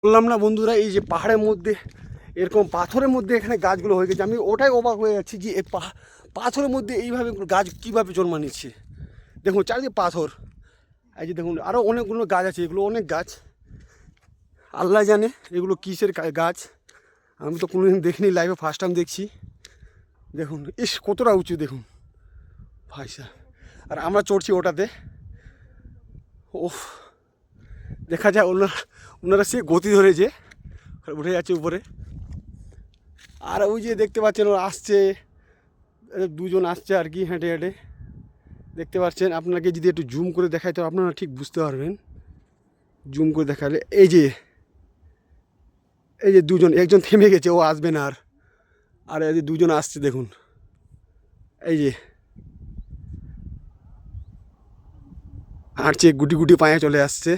বললাম না বন্ধুরা, এই যে পাহাড়ের মধ্যে এরকম পাথরের মধ্যে এখানে গাছগুলো হয়ে গেছে, আমি ওটাই অবাক হয়ে যাচ্ছি যে এই পাথরের মধ্যে এইভাবে গাছ কীভাবে জন্মাচ্ছে। দেখুন চারিদিকে পাথর, এই যে দেখুন আরও অনেকগুলো গাছ আছে, এগুলো অনেক গাছ, আল্লাহ জানে এগুলো কিসের গাছ, আমি তো কোনোদিন দেখিনি, লাইভে ফার্স্ট টাইম দেখছি। দেখুন ইস কতটা উঁচু দেখুন ভাইসা, আর আমরা চড়ছি ওটাতে। ওহ, দেখা যায় ওনারা সে গতি ধরেছে, উঠে যাচ্ছে উপরে। আর ওই যে দেখতে পাচ্ছেন ওরা আসছে, দুজন আসছে আর কি হেঁটে হেঁটে, দেখতে পাচ্ছেন। আপনাকে যদি একটু জুম করে দেখাই তো আপনারা ঠিক বুঝতে পারবেন, জুম করে দেখালে এই যে দুজন, একজন থেমে গেছে, ও আসবে না আর এই যে দুজন আসছে দেখুন, এই যে হাঁটছে, গুটি গুটি পায়ে চলে আসছে।